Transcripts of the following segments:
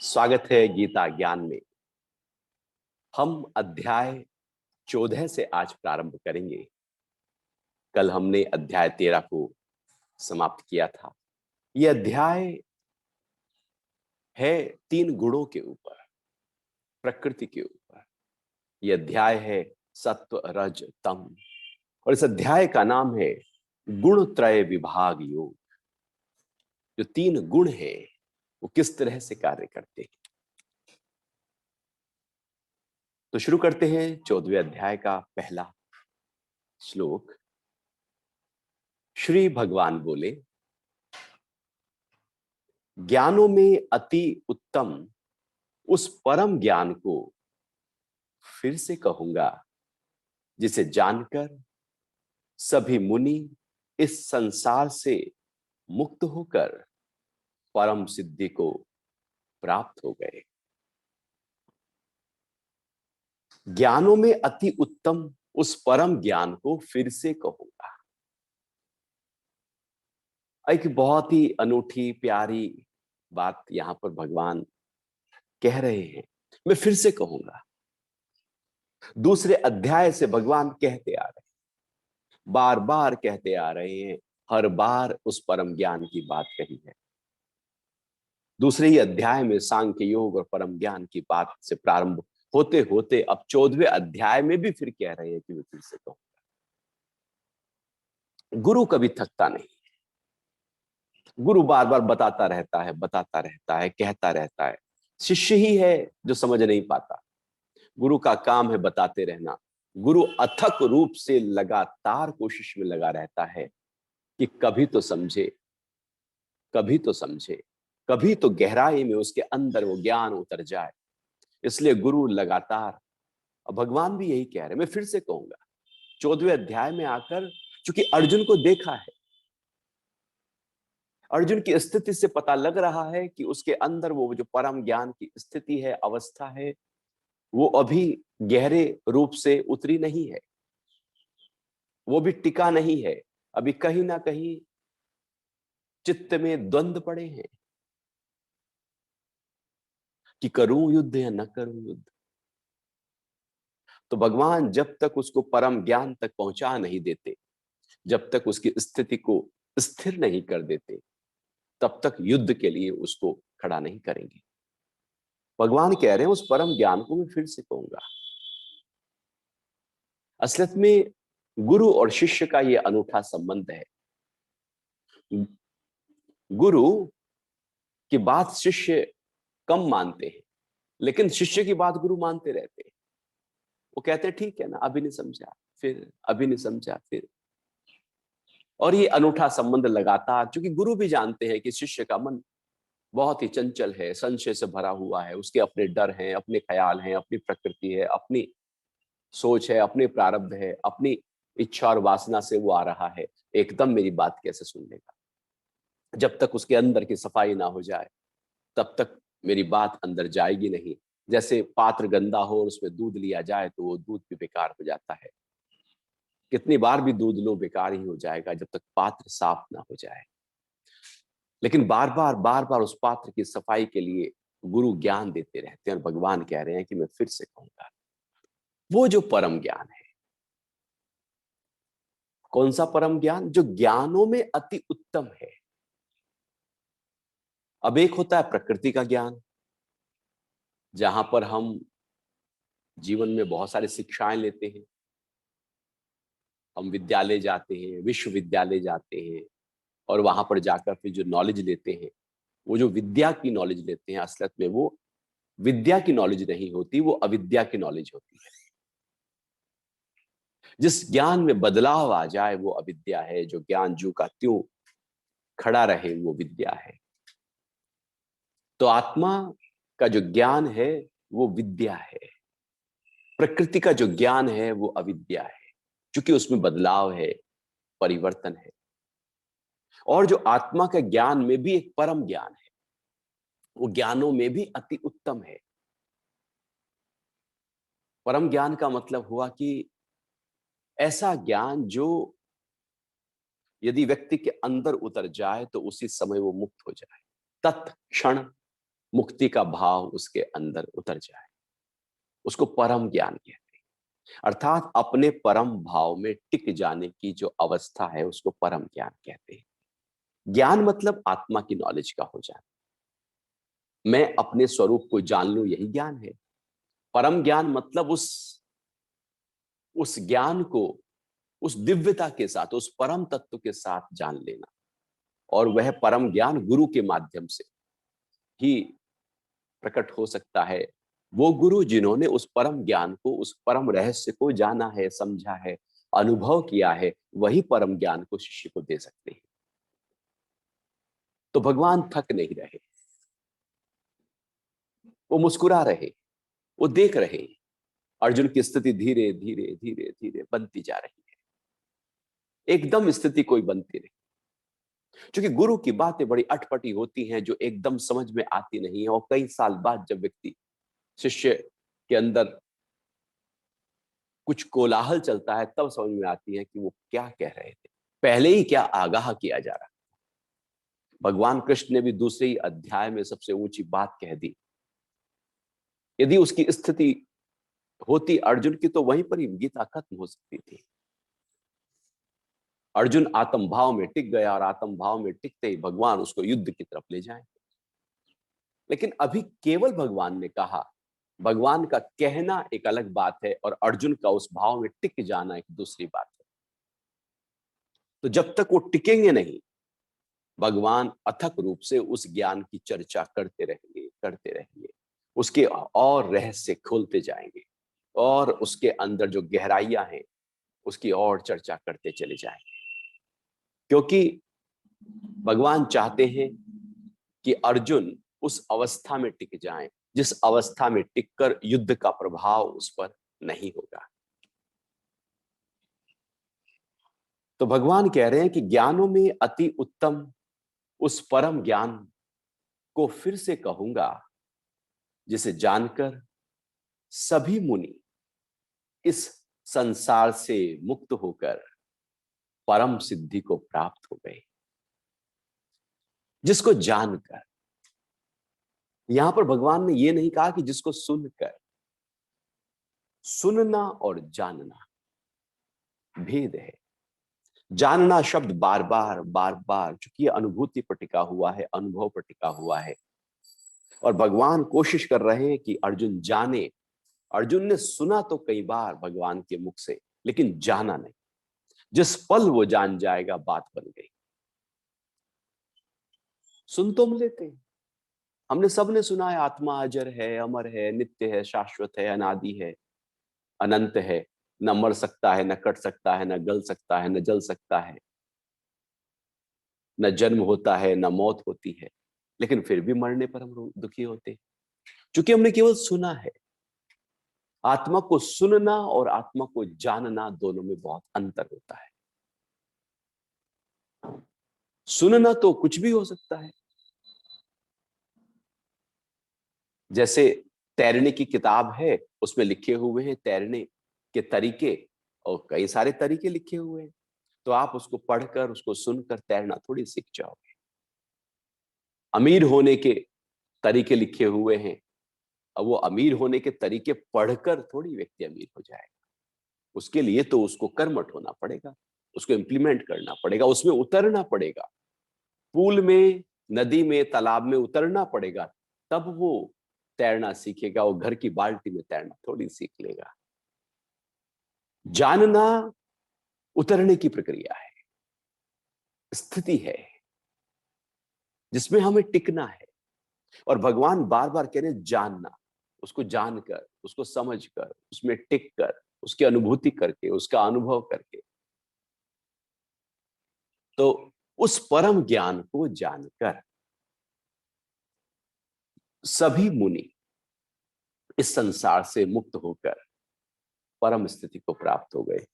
स्वागत है गीता ज्ञान में। हम अध्याय 14 से आज प्रारंभ करेंगे। कल हमने अध्याय 13 को समाप्त किया था। यह अध्याय है 3 गुणों के ऊपर, प्रकृति के ऊपर। यह अध्याय है सत्व रज तम, और इस अध्याय का नाम है गुणत्रय विभाग योग। जो 3 गुण है वो किस तरह से कार्य करते हैं। तो शुरू करते हैं 14वें अध्याय का पहला श्लोक। श्री भगवान बोले, ज्ञानों में अति उत्तम उस परम ज्ञान को फिर से कहूंगा, जिसे जानकर सभी मुनि इस संसार से मुक्त होकर परम सिद्धि को प्राप्त हो गए। ज्ञानों में अति उत्तम उस परम ज्ञान को फिर से कहूंगा। एक बहुत ही अनूठी प्यारी बात यहां पर भगवान कह रहे हैं। मैं फिर से कहूंगा। दूसरे अध्याय से भगवान कहते आ रहे हैं, बार बार कहते आ रहे हैं, हर बार उस परम ज्ञान की बात कही है। दूसरे ही अध्याय में सांख्य योग और परम ज्ञान की बात से प्रारंभ होते होते अब 14वें अध्याय में भी फिर कह रहे हैं कि मैं फिर से कहूंगा। गुरु कभी थकता नहीं। गुरु बार बार बताता रहता है, कहता रहता है। शिष्य ही है जो समझ नहीं पाता। गुरु का काम है बताते रहना। गुरु अथक रूप से लगातार कोशिश में लगा रहता है कि कभी तो समझे, कभी तो समझे, कभी तो गहराई में उसके अंदर वो ज्ञान उतर जाए। इसलिए गुरु लगातार, और भगवान भी यही कह रहे हैं। मैं फिर से कहूंगा, 14वें अध्याय में आकर चूंकि अर्जुन को देखा है, अर्जुन की स्थिति से पता लग रहा है कि उसके अंदर वो जो परम ज्ञान की स्थिति है, अवस्था है, वो अभी गहरे रूप से उतरी नहीं है, वो भी टिका नहीं है। अभी कहीं ना कहीं चित्त में द्वंद्व पड़े हैं कि करूं युद्ध या न करूं युद्ध। तो भगवान जब तक उसको परम ज्ञान तक पहुंचा नहीं देते, जब तक उसकी स्थिति को स्थिर नहीं कर देते, तब तक युद्ध के लिए उसको खड़ा नहीं करेंगे। भगवान कह रहे हैं उस परम ज्ञान को मैं फिर से कहूंगा। असलियत में गुरु और शिष्य का यह अनूठा संबंध है। गुरु की बात शिष्य कम मानते हैं, लेकिन शिष्य की बात गुरु मानते रहते हैं। वो कहते हैं ठीक है ना, अभी नहीं समझा फिर, अभी नहीं समझा फिर। और ये अनूठा संबंध लगातार, क्योंकि गुरु भी जानते हैं कि शिष्य का मन बहुत ही चंचल है, संशय से भरा हुआ है। उसके अपने डर हैं, अपने ख्याल हैं, अपनी प्रकृति है, अपनी सोच है, अपने प्रारब्ध है, अपनी इच्छा और वासना से वो आ रहा है। एकदम मेरी बात कैसे सुन लेगा? जब तक उसके अंदर की सफाई ना हो जाए, तब तक मेरी बात अंदर जाएगी नहीं। जैसे पात्र गंदा हो और उसमें दूध लिया जाए तो वो दूध भी बेकार हो जाता है। कितनी बार भी दूध लो, बेकार ही हो जाएगा जब तक पात्र साफ ना हो जाए। लेकिन बार बार उस पात्र की सफाई के लिए गुरु ज्ञान देते रहते हैं। और भगवान कह रहे हैं कि मैं फिर से कहूंगा, वो जो परम ज्ञान है। कौन सा परम ज्ञान? जो ज्ञानों में अति उत्तम है। अब एक होता है प्रकृति का ज्ञान, जहां पर हम जीवन में बहुत सारी शिक्षाएं लेते हैं। हम विद्यालय जाते हैं, विश्वविद्यालय जाते हैं, और वहां पर जाकर फिर जो नॉलेज लेते हैं, वो जो विद्या की नॉलेज लेते हैं, असलियत में वो विद्या की नॉलेज नहीं होती, वो अविद्या की नॉलेज होती है। जिस ज्ञान में बदलाव आ जाए वो अविद्या है। जो ज्ञान जो का त्यों खड़ा रहे वो विद्या है। तो आत्मा का जो ज्ञान है वो विद्या है। प्रकृति का जो ज्ञान है वो अविद्या है, क्योंकि उसमें बदलाव है, परिवर्तन है। और जो आत्मा का ज्ञान में भी एक परम ज्ञान है, वो ज्ञानों में भी अति उत्तम है। परम ज्ञान का मतलब हुआ कि ऐसा ज्ञान जो यदि व्यक्ति के अंदर उतर जाए तो उसी समय वो मुक्त हो जाए, तत्क्षण मुक्ति का भाव उसके अंदर उतर जाए, उसको परम ज्ञान कहते हैं। अर्थात अपने परम भाव में टिक जाने की जो अवस्था है उसको परम ज्ञान कहते हैं। ज्ञान मतलब आत्मा की नॉलेज का हो जाना, मैं अपने स्वरूप को जान लूं, यही ज्ञान है। परम ज्ञान मतलब उस ज्ञान को उस दिव्यता के साथ, उस परम तत्व के साथ जान लेना। और वह परम ज्ञान गुरु के माध्यम से ही प्रकट हो सकता है। वो गुरु जिन्होंने उस परम ज्ञान को, उस परम रहस्य को जाना है, समझा है, अनुभव किया है, वही परम ज्ञान को शिष्य को दे सकते हैं। तो भगवान थक नहीं रहे, वो मुस्कुरा रहे, वो देख रहे, अर्जुन की स्थिति धीरे धीरे धीरे धीरे बनती जा रही है। एकदम स्थिति कोई बनती नहीं, क्योंकि गुरु की बातें बड़ी अटपटी होती हैं जो एकदम समझ में आती नहीं है। और कई साल बाद जब व्यक्ति, शिष्य के अंदर कुछ कोलाहल चलता है, तब समझ में आती है कि वो क्या कह रहे थे, पहले ही क्या आगाह किया जा रहा। भगवान कृष्ण ने भी दूसरे ही अध्याय में सबसे ऊंची बात कह दी। यदि उसकी स्थिति होती अर्जुन की, तो वहीं पर ही गीता खत्म हो सकती थी। अर्जुन आत्म भाव में टिक गया, और आत्म भाव में टिकते ही भगवान उसको युद्ध की तरफ ले जाएंगे। लेकिन अभी केवल भगवान ने कहा, भगवान का कहना एक अलग बात है और अर्जुन का उस भाव में टिक जाना एक दूसरी बात है। तो जब तक वो टिकेंगे नहीं, भगवान अथक रूप से उस ज्ञान की चर्चा करते रहेंगे, करते रहेंगे, उसके और रहस्य खोलते जाएंगे, और उसके अंदर जो गहराइयां हैं उसकी और चर्चा करते चले जाएंगे। क्योंकि भगवान चाहते हैं कि अर्जुन उस अवस्था में टिक जाएं, जिस अवस्था में टिककर युद्ध का प्रभाव उस पर नहीं होगा। तो भगवान कह रहे हैं कि ज्ञानों में अति उत्तम उस परम ज्ञान को फिर से कहूंगा, जिसे जानकर सभी मुनि इस संसार से मुक्त होकर परम सिद्धि को प्राप्त हो गए। जिसको जानकर, यहां पर भगवान ने यह नहीं कहा कि जिसको सुनकर। सुनना और जानना भेद है। जानना शब्द बार बार बार बार, चूंकि अनुभूति पर टिका हुआ है, अनुभव पर टिका हुआ है, और भगवान कोशिश कर रहे हैं कि अर्जुन जाने। अर्जुन ने सुना तो कई बार भगवान के मुख से, लेकिन जाना नहीं। जिस पल वो जान जाएगा, बात बन गई। सुन तो हम लेते हैं, हमने सबने सुना है, आत्मा अजर है, अमर है, नित्य है, शाश्वत है, अनादि है, अनंत है, न मर सकता है, न कट सकता है, न गल सकता है, न जल सकता है, न जन्म होता है, न मौत होती है। लेकिन फिर भी मरने पर हम दुखी होते हैं, क्योंकि हमने केवल सुना है। आत्मा को सुनना और आत्मा को जानना, दोनों में बहुत अंतर होता है। सुनना तो कुछ भी हो सकता है, जैसे तैरने की किताब है, उसमें लिखे हुए हैं तैरने के तरीके, और कई सारे तरीके लिखे हुए हैं। तो आप उसको पढ़कर, उसको सुनकर तैरना थोड़ी सीख जाओगे। अमीर होने के तरीके लिखे हुए हैं, अब वो अमीर होने के तरीके पढ़कर थोड़ी व्यक्ति अमीर हो जाएगा। उसके लिए तो उसको कर्मठ होना पड़ेगा, उसको इंप्लीमेंट करना पड़ेगा, उसमें उतरना पड़ेगा, पूल में, नदी में, तालाब में उतरना पड़ेगा, तब वो तैरना सीखेगा। वो घर की बाल्टी में तैरना थोड़ी सीख लेगा। जानना उतरने की प्रक्रिया है, स्थिति है, जिसमें हमें टिकना है। और भगवान बार बार कह रहे हैं जानना, उसको जानकर, उसको समझकर, उसमें टिक कर, उसकी अनुभूति करके, उसका अनुभव करके। तो उस परम ज्ञान को जानकर सभी मुनि इस संसार से मुक्त होकर परम स्थिति को प्राप्त हो गए।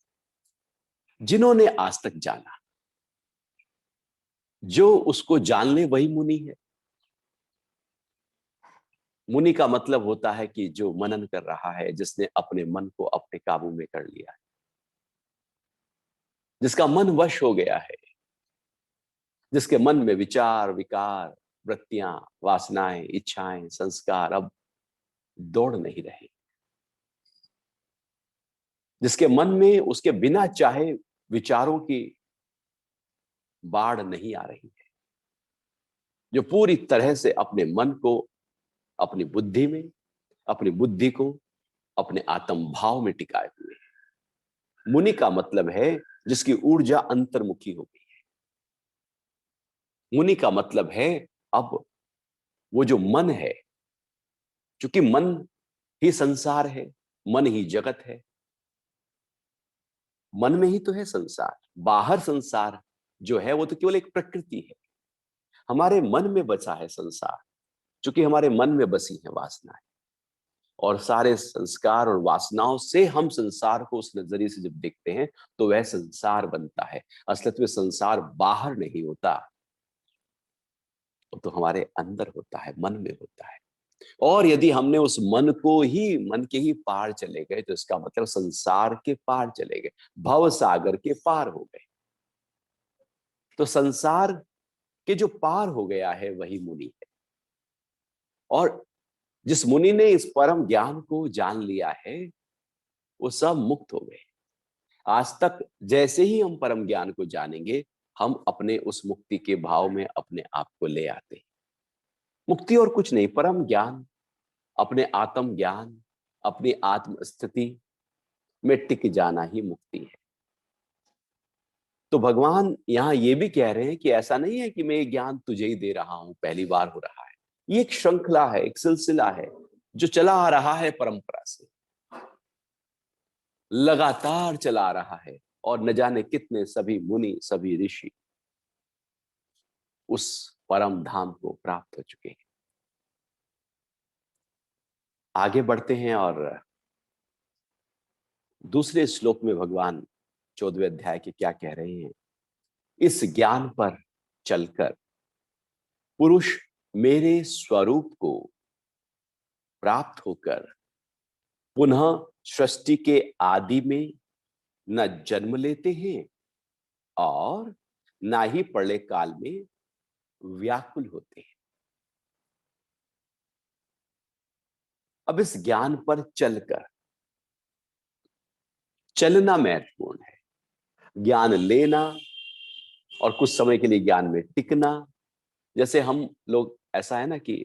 जिन्होंने आज तक जाना, जो उसको जान ले वही मुनि है। मुनि का मतलब होता है कि जो मनन कर रहा है, जिसने अपने मन को अपने काबू में कर लिया है, जिसका मन वश हो गया है, जिसके मन में विचार विकार वृत्तियां, वासनाएं, इच्छाएं, संस्कार अब दौड़ नहीं रहे। जिसके मन में उसके बिना चाहे विचारों की बाढ़ नहीं आ रही है, जो पूरी तरह से अपने मन को अपनी बुद्धि में, अपनी बुद्धि को अपने आत्म भाव में टिकाए हुए है। मुनि का मतलब है जिसकी ऊर्जा अंतर्मुखी हो गई है। मुनि का मतलब है अब वो जो मन है, क्योंकि मन ही संसार है, मन ही जगत है, मन में ही तो है संसार। बाहर संसार जो है वो तो केवल एक प्रकृति है। हमारे मन में बसा है संसार, क्योंकि हमारे मन में बसी है वासनाएं, और सारे संस्कार और वासनाओं से हम संसार को उस नजरिए से जब देखते हैं तो वह संसार बनता है। असलियत में संसार बाहर नहीं होता, वो तो हमारे अंदर होता है, मन में होता है। और यदि हमने उस मन को ही, मन के ही पार चले गए, तो इसका मतलब संसार के पार चले गए, भव सागर के पार हो गए। तो संसार के जो पार हो गया है वही मुनि है। और जिस मुनि ने इस परम ज्ञान को जान लिया है वो सब मुक्त हो गए। आज तक जैसे ही हम परम ज्ञान को जानेंगे, हम अपने उस मुक्ति के भाव में अपने आप को ले आते हैं। मुक्ति और कुछ नहीं, परम ज्ञान, अपने आत्म ज्ञान, अपनी आत्म स्थिति में टिक जाना ही मुक्ति है। तो भगवान यहां ये भी कह रहे हैं कि ऐसा नहीं है कि मैं ये ज्ञान तुझे ही दे रहा हूं, पहली बार हो रहा है। ये एक श्रृंखला है, एक सिलसिला है जो चला आ रहा है परंपरा से, लगातार चला आ रहा है। और न जाने कितने सभी मुनि, सभी ऋषि उस परम धाम को प्राप्त हो चुके हैं। आगे बढ़ते हैं और दूसरे श्लोक में भगवान 14वें अध्याय के क्या कह रहे हैं। इस ज्ञान पर चलकर पुरुष मेरे स्वरूप को प्राप्त होकर पुनः सृष्टि के आदि में न जन्म लेते हैं और ना ही प्रलय काल में व्याकुल होते हैं। अब इस ज्ञान पर चलकर, चलना महत्वपूर्ण है। ज्ञान लेना और कुछ समय के लिए ज्ञान में टिकना। जैसे हम लोग, ऐसा है ना कि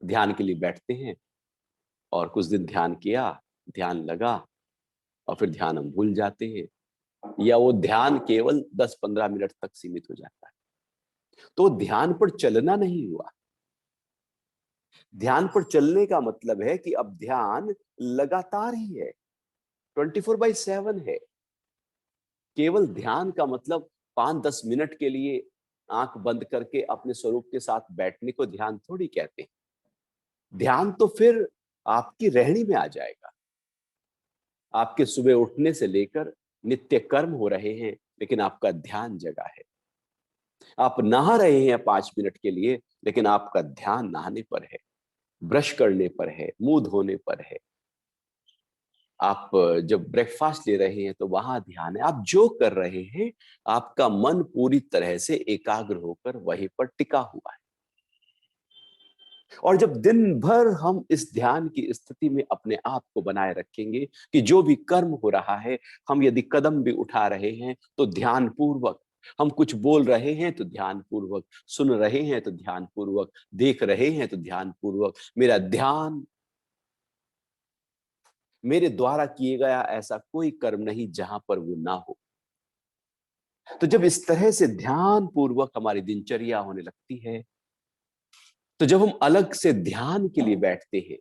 ध्यान के लिए बैठते हैं और कुछ दिन ध्यान किया, ध्यान लगा और फिर ध्यान हम भूल जाते हैं, या वो ध्यान केवल 10-15 मिनट तक सीमित हो जाता है। तो ध्यान पर चलना नहीं हुआ। ध्यान पर चलने का मतलब है कि अब ध्यान लगातार ही है, 24/7 है। केवल ध्यान का मतलब 5-10 मिनट के लिए आंख बंद करके अपने स्वरूप के साथ बैठने को ध्यान थोड़ी कहते हैं। ध्यान तो फिर आपकी रहनी में आ जाएगा। आपके सुबह उठने से लेकर नित्य कर्म हो रहे हैं, लेकिन आपका ध्यान जगा है। आप नहा रहे हैं 5 मिनट के लिए, लेकिन आपका ध्यान नहाने पर है, ब्रश करने पर है, मुंह धोने पर है। आप जब ब्रेकफास्ट ले रहे हैं तो वहां ध्यान है। आप जो कर रहे हैं, आपका मन पूरी तरह से एकाग्र होकर वहीं पर टिका हुआ है। और जब दिन भर हम इस ध्यान की स्थिति में अपने आप को बनाए रखेंगे कि जो भी कर्म हो रहा है, हम यदि कदम भी उठा रहे हैं तो ध्यान पूर्वक, हम कुछ बोल रहे हैं तो ध्यान पूर्वक, सुन रहे हैं तो ध्यान पूर्वक, देख रहे हैं तो ध्यान पूर्वक, मेरा ध्यान, मेरे द्वारा किए गया ऐसा कोई कर्म नहीं जहां पर वो ना हो। तो जब इस तरह से ध्यान पूर्वक हमारी दिनचर्या होने लगती है, तो जब हम अलग से ध्यान के लिए बैठते हैं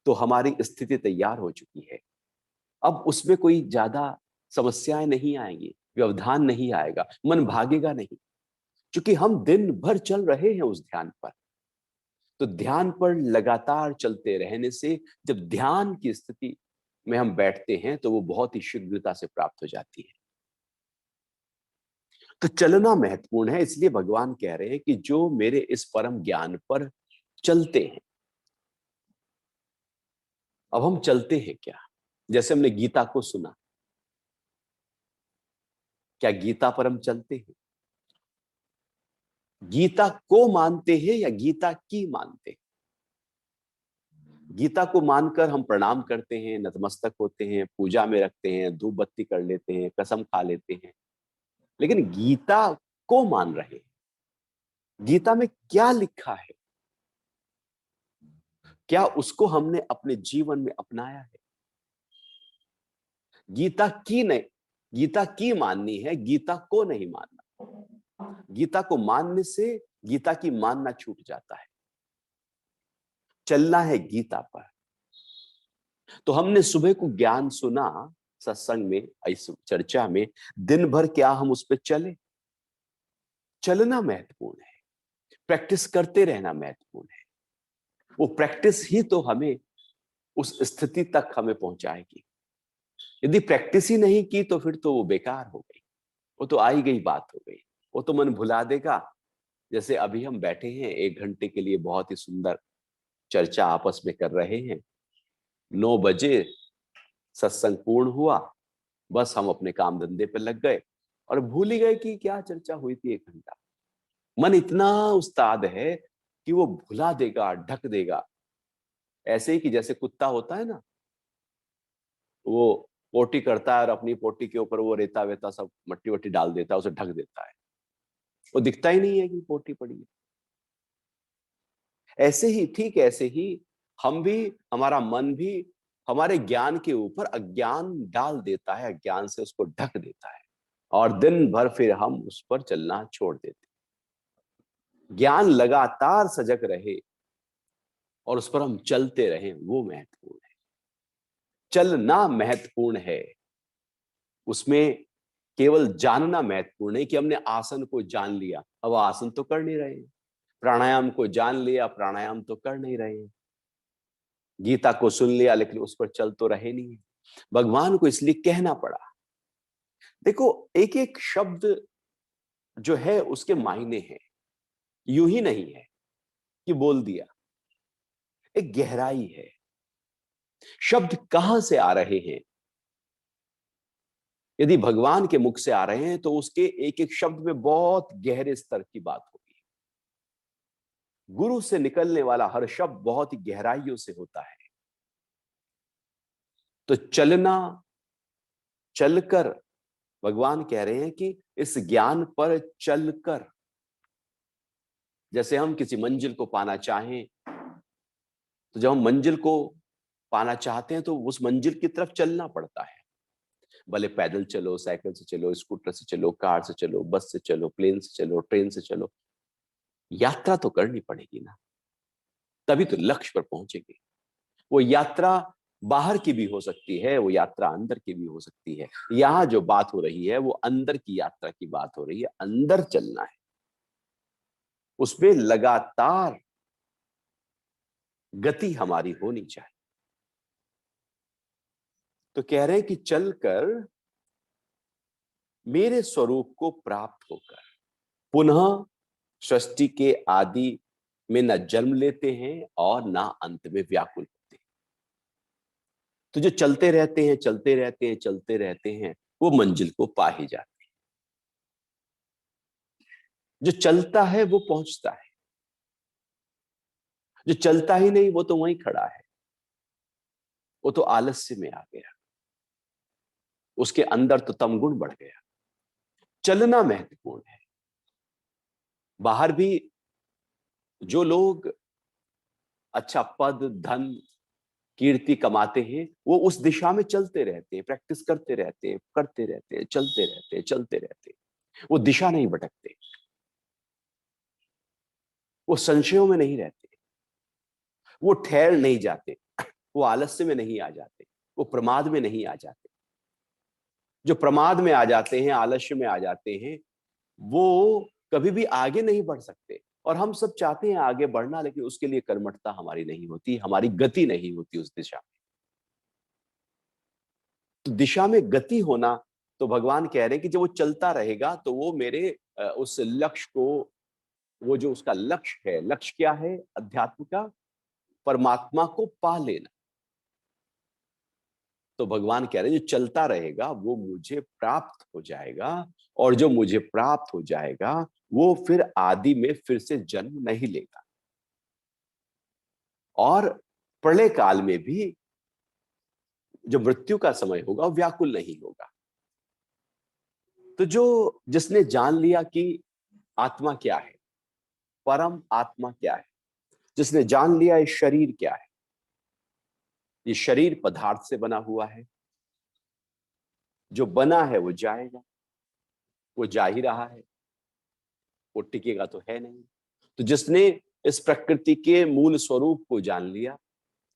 तो हमारी स्थिति तैयार हो चुकी है। अब उसमें कोई ज्यादा समस्याएं नहीं आएंगी, व्यवधान नहीं आएगा, मन भागेगा नहीं, क्योंकि हम दिन भर चल रहे हैं उस ध्यान पर। तो ध्यान पर लगातार चलते रहने से जब ध्यान की स्थिति में हम बैठते हैं तो वो बहुत ही शीघ्रता से प्राप्त हो जाती है। तो चलना महत्वपूर्ण है, इसलिए भगवान कह रहे हैं कि जो मेरे इस परम ज्ञान पर चलते हैं। अब हम चलते हैं क्या? जैसे हमने गीता को सुना, क्या गीता पर हम चलते हैं? गीता को मानते हैं या गीता की मानते हैं? गीता को मानकर हम प्रणाम करते हैं, नतमस्तक होते हैं, पूजा में रखते हैं, धूप बत्ती कर लेते हैं, कसम खा लेते हैं, लेकिन गीता को मान रहे हैं। गीता में क्या लिखा है, क्या उसको हमने अपने जीवन में अपनाया है? गीता की नहीं, गीता की माननी है, गीता को नहीं मानना। गीता को मानने से गीता की मानना छूट जाता है। चलना है गीता पर। तो हमने सुबह को ज्ञान सुना सत्संग में, इस चर्चा में, दिन भर क्या हम उस पर चले? चलना महत्वपूर्ण है, प्रैक्टिस करते रहना महत्वपूर्ण है। वो प्रैक्टिस ही तो हमें उस स्थिति तक हमें पहुंचाएगी। यदि प्रैक्टिस ही नहीं की तो फिर तो वो बेकार हो गई, वो तो आई गई बात हो गई, वो तो मन भुला देगा। जैसे अभी हम बैठे हैं 1 घंटे के लिए, बहुत ही सुंदर चर्चा आपस में कर रहे हैं, 9 बजे सत्संग पूर्ण हुआ, बस हम अपने काम धंधे पे लग गए और भूल ही गए कि क्या चर्चा हुई थी 1 घंटा। मन इतना उस्ताद है कि वो भुला देगा, ढक देगा। ऐसे ही कि जैसे कुत्ता होता है ना, वो पोटी करता है और अपनी पोटी के ऊपर वो रेता वेता सब मट्टी वट्टी डाल देता है, उसे ढक देता है, वो दिखता ही नहीं है कि पोटी पड़ी है। ऐसे ही, ठीक ऐसे ही हम भी, हमारा मन भी हमारे ज्ञान के ऊपर अज्ञान डाल देता है, अज्ञान से उसको ढक देता है और दिन भर फिर हम उस पर चलना छोड़ देते हैं। ज्ञान लगातार सजग रहे और उस पर हम चलते रहें, वो महत्वपूर्ण है। चलना महत्वपूर्ण है, उसमें केवल जानना महत्वपूर्ण है कि हमने आसन को जान लिया, अब आसन तो कर नहीं रहे हैं। प्राणायाम को जान लिया, प्राणायाम तो कर नहीं रहे हैं। गीता को सुन लिया लेकिन उस पर चल तो रहे नहीं। भगवान को इसलिए कहना पड़ा। देखो, एक एक शब्द जो है उसके मायने हैं, यूं ही नहीं है कि बोल दिया, एक गहराई है। शब्द कहां से आ रहे हैं? यदि भगवान के मुख से आ रहे हैं तो उसके एक एक शब्द में बहुत गहरे स्तर की बात होगी। गुरु से निकलने वाला हर शब्द बहुत ही गहराइयों से होता है। तो चलना, चलकर, भगवान कह रहे हैं कि इस ज्ञान पर चलकर, जैसे हम किसी मंजिल को पाना चाहें, तो जब हम मंजिल को पाना चाहते हैं तो उस मंजिल की तरफ चलना पड़ता है। भले पैदल चलो, साइकिल से चलो, स्कूटर से चलो, कार से चलो, बस से चलो, प्लेन से चलो, ट्रेन से चलो, यात्रा तो करनी पड़ेगी ना, तभी तो लक्ष्य पर पहुंचेंगे। वो यात्रा बाहर की भी हो सकती है, वो यात्रा अंदर की भी हो सकती है। यहां जो बात हो रही है वो अंदर की यात्रा की बात हो रही है, अंदर चलना है, उसमें लगातार गति हमारी होनी चाहिए। तो कह रहे हैं कि चलकर मेरे स्वरूप को प्राप्त होकर पुनः सृष्टि के आदि में न जन्म लेते हैं और ना अंत में व्याकुल होते हैं। तो जो चलते रहते हैं, चलते रहते हैं, चलते रहते हैं, वो मंजिल को पा ही जाते हैं। जो चलता है वो पहुंचता है, जो चलता ही नहीं वो तो वहीं खड़ा है, वो तो आलस्य में आ गया, उसके अंदर तो तमगुण बढ़ गया। चलना महत्वपूर्ण है। बाहर भी जो लोग अच्छा पद, धन, कीर्ति कमाते हैं, वो उस दिशा में चलते रहते हैं, प्रैक्टिस करते रहते हैं, करते रहते हैं, चलते रहते हैं, चलते रहते हैं। वो दिशा नहीं भटकते, वो संशयों में नहीं रहते, वो ठहर नहीं जाते, वो आलस्य में नहीं आ जाते, वो प्रमाद में नहीं आ जाते। जो प्रमाद में आ जाते हैं, आलस्य में आ जाते हैं, वो कभी भी आगे नहीं बढ़ सकते। और हम सब चाहते हैं आगे बढ़ना, लेकिन उसके लिए कर्मठता हमारी नहीं होती, हमारी गति नहीं होती उस दिशा में। तो दिशा में गति होना, तो भगवान कह रहे हैं कि जब वो चलता रहेगा तो वो मेरे उस लक्ष्य को, वो जो उसका लक्ष्य है, लक्ष्य क्या है अध्यात्म का? परमात्मा को पा लेना। तो भगवान कह रहे हैं जो चलता रहेगा वो मुझे प्राप्त हो जाएगा, और जो मुझे प्राप्त हो जाएगा वो फिर आदि में फिर से जन्म नहीं लेगा, और प्रलय काल में भी जो मृत्यु का समय होगा वो व्याकुल नहीं होगा। तो जो जिसने जान लिया कि आत्मा क्या है, परम आत्मा क्या है, जिसने जान लिया ये शरीर क्या है, ये शरीर पदार्थ से बना हुआ है, जो बना है वो जाएगा, वो जा ही रहा है, वो टिकेगा तो है नहीं। तो जिसने इस प्रकृति के मूल स्वरूप को जान लिया,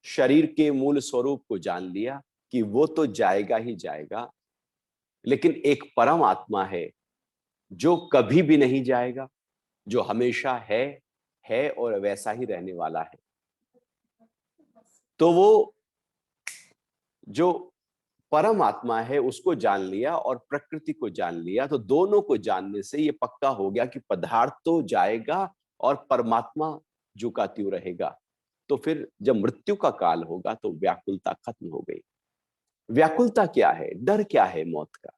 शरीर के मूल स्वरूप को जान लिया कि वो तो जाएगा ही जाएगा, लेकिन एक परम आत्मा है जो कभी भी नहीं जाएगा, जो हमेशा है और वैसा ही रहने वाला है। तो वो जो परम आत्मा है उसको जान लिया और प्रकृति को जान लिया, तो दोनों को जानने से ये पक्का हो गया कि पदार्थ तो जाएगा और परमात्मा जो का त्यों रहेगा। तो फिर जब मृत्यु का काल होगा तो व्याकुलता खत्म हो गई। व्याकुलता क्या है, डर क्या है मौत का?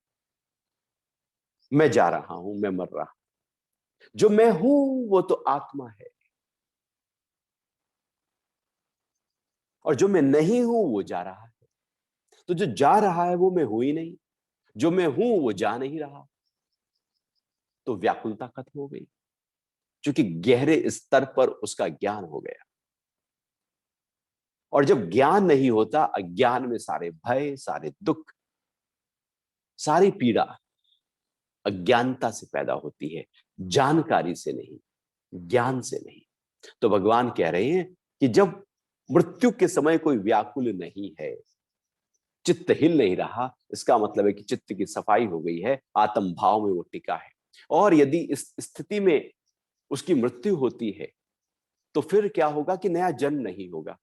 मैं जा रहा हूं, मैं मर रहा हूं, जो मैं हूं वो तो आत्मा है, और जो मैं नहीं हूं वो जा रहा है। तो जो जा रहा है वो मैं हूं ही नहीं, जो मैं हूं वो जा नहीं रहा, तो व्याकुलता खत्म हो गई, क्योंकि गहरे स्तर पर उसका ज्ञान हो गया। और जब ज्ञान नहीं होता, अज्ञान में सारे भय, सारे दुख, सारी पीड़ा अज्ञानता से पैदा होती है, जानकारी से नहीं, ज्ञान से नहीं। तो भगवान कह रहे हैं कि जब मृत्यु के समय कोई व्याकुल नहीं है, चित्त हिल नहीं रहा, इसका मतलब है कि चित्त की सफाई हो गई है, आत्म भाव में वो टिका है। और यदि इस स्थिति में उसकी मृत्यु होती है तो फिर क्या होगा कि नया जन्म नहीं होगा।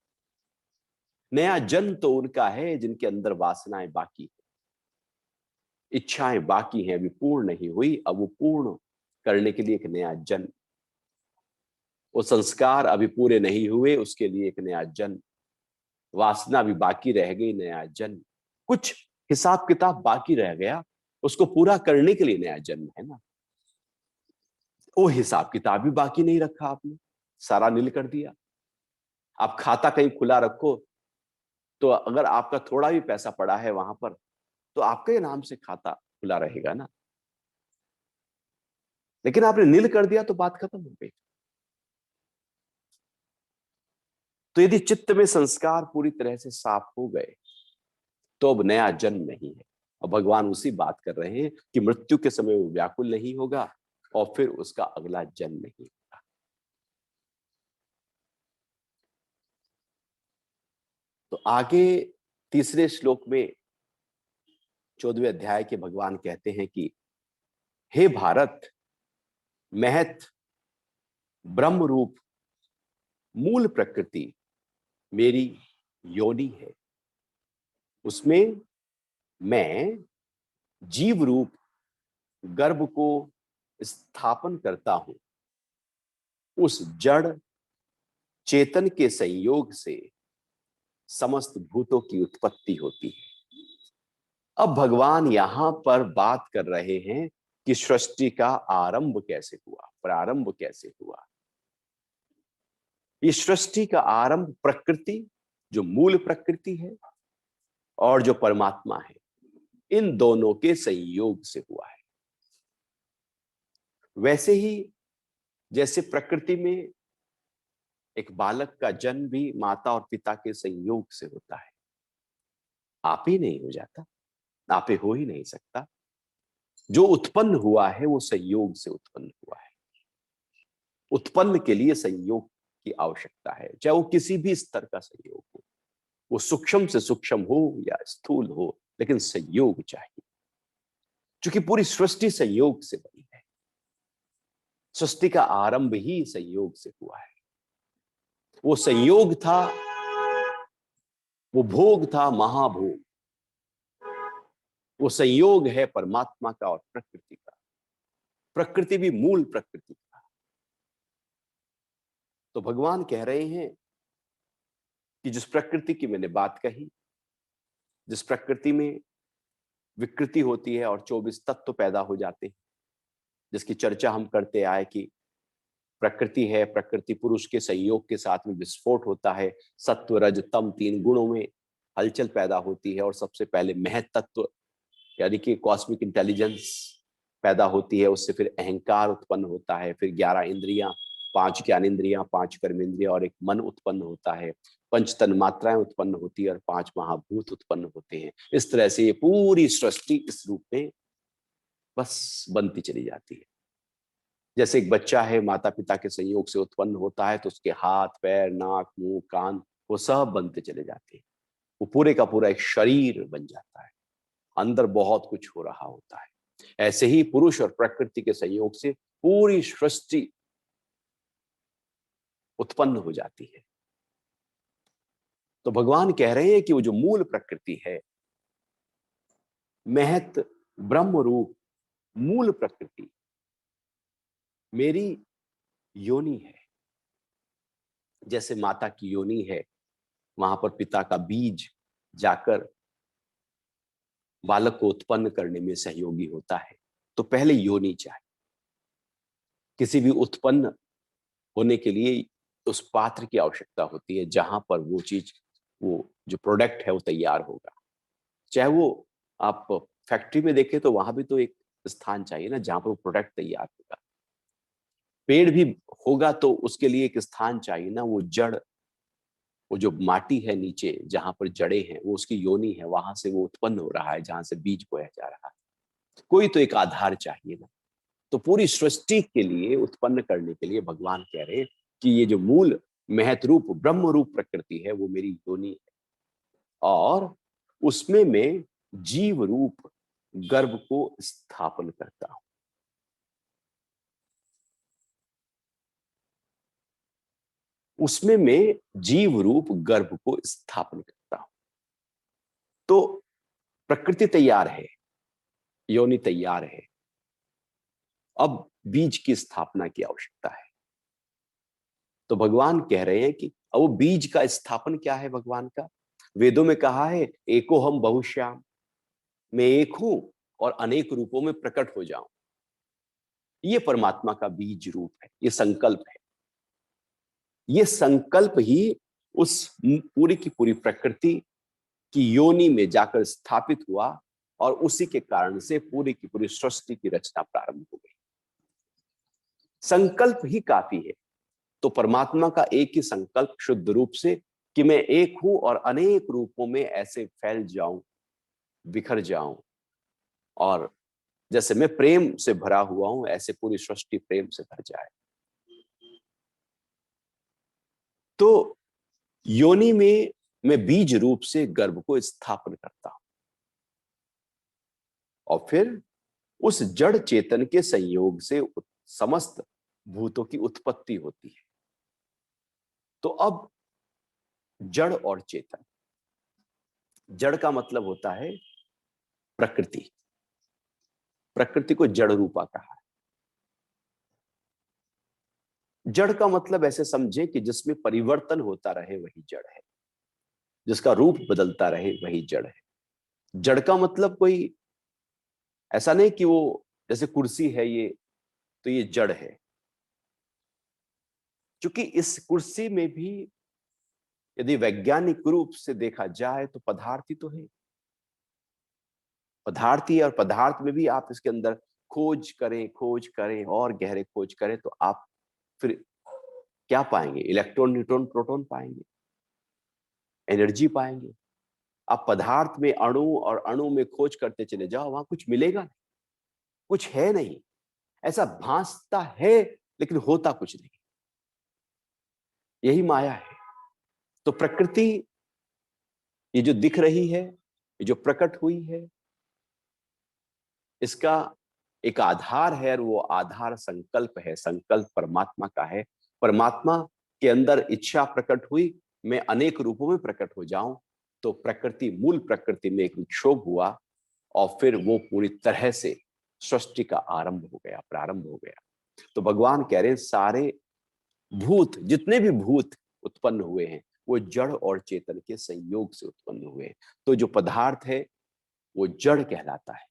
नया जन्म तो उनका है जिनके अंदर वासनाएं बाकी है, इच्छाएं बाकी हैं, अभी पूर्ण नहीं हुई, अब वो पूर्ण करने के लिए एक नया जन्म, वो संस्कार अभी पूरे नहीं हुए उसके लिए एक नया जन्म, वासना भी बाकी रह गई, नया जन्म, कुछ हिसाब किताब बाकी रह गया, उसको पूरा करने के लिए नया जन्म है ना। वो हिसाब किताब भी बाकी नहीं रखा आपने, सारा नील कर दिया। आप खाता कहीं खुला रखो, तो अगर आपका थोड़ा भी पैसा पड़ा है वहां पर, तो आपके नाम से खाता खुला रहेगा ना। लेकिन आपने नील कर दिया तो बात खत्म हो गई। तो यदि चित्त में संस्कार पूरी तरह से साफ हो गए तो अब नया जन्म नहीं है। और भगवान उसी बात कर रहे हैं कि मृत्यु के समय वो व्याकुल नहीं होगा और फिर उसका अगला जन्म नहीं होगा। तो आगे तीसरे श्लोक में 14वें अध्याय के भगवान कहते हैं कि हे भारत, महत ब्रह्म रूप मूल प्रकृति मेरी योनि है, उसमें मैं जीव रूप गर्भ को स्थापन करता हूं, उस जड़ चेतन के संयोग से समस्त भूतों की उत्पत्ति होती है। अब भगवान यहां पर बात कर रहे हैं कि सृष्टि का आरंभ कैसे हुआ, प्रारंभ कैसे हुआ। ये सृष्टि का आरंभ प्रकृति, जो मूल प्रकृति है, और जो परमात्मा है, इन दोनों के संयोग से हुआ है। वैसे ही जैसे प्रकृति में एक बालक का जन्म भी माता और पिता के संयोग से होता है, आप ही नहीं हो जाता, आप ही हो ही नहीं सकता। जो उत्पन्न हुआ है वो संयोग से उत्पन्न हुआ है। उत्पन्न के लिए संयोग की आवश्यकता है, चाहे वो किसी भी स्तर का संयोग हो, वो सूक्ष्म से सूक्ष्म हो या स्थूल हो, लेकिन संयोग चाहिए, क्योंकि पूरी सृष्टि संयोग से बनी है। सृष्टि का आरंभ ही संयोग से हुआ है। वो संयोग था, वो भोग था, महाभोग। वो संयोग है परमात्मा का और प्रकृति का। प्रकृति भी मूल प्रकृति का। तो भगवान कह रहे हैं कि जिस प्रकृति की मैंने बात कही, जिस प्रकृति में विकृति होती है और 24 तत्व पैदा हो जाते हैं, जिसकी चर्चा हम करते आए कि प्रकृति है, प्रकृति पुरुष के संयोग के साथ में विस्फोट होता है, सत्व रज तम 3 गुणों में हलचल पैदा होती है और सबसे पहले महत तत्व यानी कि कॉस्मिक इंटेलिजेंस पैदा होती है, उससे फिर अहंकार उत्पन्न होता है, फिर 11 इंद्रियां, 5 ज्ञानेंद्रियां, 5 कर्मेंद्रियां और एक मन उत्पन्न होता है, 5 तन मात्राएं उत्पन्न होती है और 5 महाभूत उत्पन्न होते हैं। इस तरह से ये पूरी सृष्टि इस रूप में बस बनती चली जाती है। जैसे एक बच्चा है, माता पिता के संयोग से उत्पन्न होता है तो उसके हाथ पैर नाक मुंह कान वो सब बनते चले जाते हैं, वो पूरे का पूरा एक शरीर बन जाता है, अंदर बहुत कुछ हो रहा होता है। ऐसे ही पुरुष और प्रकृति के संयोग से पूरी सृष्टि उत्पन्न हो जाती है। तो भगवान कह रहे हैं कि वो जो मूल प्रकृति है, महत ब्रह्म रूप मूल प्रकृति मेरी योनि है। जैसे माता की योनि है, वहां पर पिता का बीज जाकर बालक को उत्पन्न करने में सहयोगी होता है, तो पहले योनि चाहिए। किसी भी उत्पन्न होने के लिए उस पात्र की आवश्यकता होती है जहां पर वो चीज, वो जो प्रोडक्ट है वो तैयार होगा। चाहे वो आप फैक्ट्री में देखें तो वहां भी तो एक स्थान चाहिए ना जहां पर वो प्रोडक्ट तैयार होगा। पेड़ भी होगा तो उसके लिए एक स्थान चाहिए ना, वो जड़, वो जो माटी है नीचे जहां पर जड़े हैं वो उसकी योनि है, वहां से वो उत्पन्न हो रहा है, जहां से बीज बोया जा रहा है। कोई तो एक आधार चाहिए ना। तो पूरी सृष्टि के लिए उत्पन्न करने के लिए भगवान कह रहे हैं कि ये जो मूल महत रूप ब्रह्म रूप प्रकृति है वो मेरी योनि है, और उसमें मैं जीव रूप गर्भ को स्थापन करता हूं। उसमें मैं जीव रूप गर्भ को स्थापन करता हूं। तो प्रकृति तैयार है, योनि तैयार है, अब बीज की स्थापना की आवश्यकता है। तो भगवान कह रहे हैं कि अब वो बीज का स्थापन क्या है भगवान का? वेदों में कहा है एको हम बहुश्याम, मैं एक हूं और अनेक रूपों में प्रकट हो जाऊं। ये परमात्मा का बीज रूप है, ये संकल्प है। ये संकल्प ही उस पूरी की पूरी प्रकृति की योनि में जाकर स्थापित हुआ और उसी के कारण से पूरी की पूरी सृष्टि की रचना प्रारंभ हो गई। संकल्प ही काफी है। तो परमात्मा का एक ही संकल्प शुद्ध रूप से कि मैं एक हूं और अनेक रूपों में ऐसे फैल जाऊं, बिखर जाऊं, और जैसे मैं प्रेम से भरा हुआ हूं ऐसे पूरी सृष्टि प्रेम से भर जाए। तो योनि में मैं बीज रूप से गर्भ को स्थापन करता हूं और फिर उस जड़ चेतन के संयोग से समस्त भूतों की उत्पत्ति होती है। तो अब जड़ और चेतन, जड़ का मतलब होता है प्रकृति, प्रकृति को जड़ रूपा कहा है। जड़ का मतलब ऐसे समझे कि जिसमें परिवर्तन होता रहे वही जड़ है, जिसका रूप बदलता रहे वही जड़ है। जड़ का मतलब कोई ऐसा नहीं कि वो जैसे कुर्सी है ये तो ये जड़ है, क्योंकि इस कुर्सी में भी यदि वैज्ञानिक रूप से देखा जाए तो पदार्थ ही तो है। पदार्थ ही, और पदार्थ में भी आप इसके अंदर खोज करें और गहरे खोज करें तो आप फिर क्या पाएंगे? इलेक्ट्रॉन न्यूट्रॉन प्रोटॉन पाएंगे, एनर्जी पाएंगे। आप पदार्थ में अणु और अणु में खोज करते चले जाओ, वहां कुछ मिलेगा नहीं, कुछ है नहीं। ऐसा भासता है लेकिन होता कुछ नहीं। यही माया है। तो प्रकृति ये जो दिख रही है, ये जो प्रकट हुई है, इसका एक आधार है और वो आधार संकल्प है। संकल्प परमात्मा का है। परमात्मा के अंदर इच्छा प्रकट हुई, मैं अनेक रूपों में प्रकट हो जाऊं। तो प्रकृति, मूल प्रकृति में एक विक्षोभ हुआ और फिर वो पूरी तरह से सृष्टि का आरंभ हो गया, प्रारंभ हो गया। तो भगवान कह रहे हैं सारे भूत, जितने भी भूत उत्पन्न हुए हैं वो जड़ और चेतन के संयोग से उत्पन्न हुए। तो जो पदार्थ है वो जड़ कहलाता है,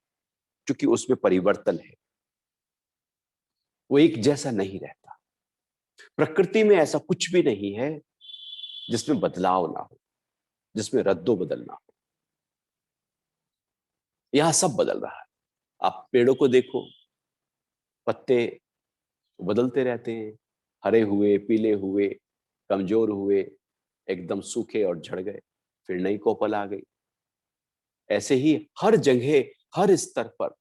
क्योंकि उसमें परिवर्तन है, वो एक जैसा नहीं रहता। प्रकृति में ऐसा कुछ भी नहीं है जिसमें बदलाव ना हो, जिसमें रद्दो बदल ना हो। यहां सब बदल रहा है। आप पेड़ों को देखो, पत्ते बदलते रहते हैं, हरे हुए, पीले हुए, कमजोर हुए, एकदम सूखे और झड़ गए, फिर नई कोपल आ गई। ऐसे ही हर जगह, हर स्तर पर,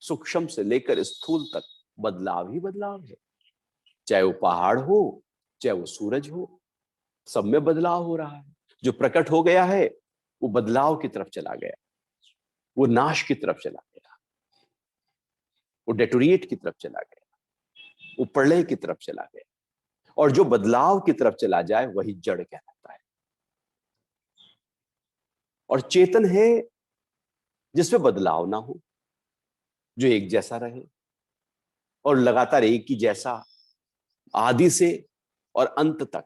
सूक्ष्म से लेकर स्थूल तक बदलाव ही बदलाव है। चाहे वो पहाड़ हो, चाहे वो सूरज हो, सब में बदलाव हो रहा है। जो प्रकट हो गया है वो बदलाव की तरफ चला गया, वो नाश की तरफ चला गया, वो डेटोरिएट की तरफ चला गया, वो प्रलय की तरफ चला गया। और जो बदलाव की तरफ चला जाए वही जड़ कहलाता है। और चेतन है जिसमें बदलाव ना हो, जो एक जैसा रहे और लगातार एक ही जैसा, आदि से और अंत तक,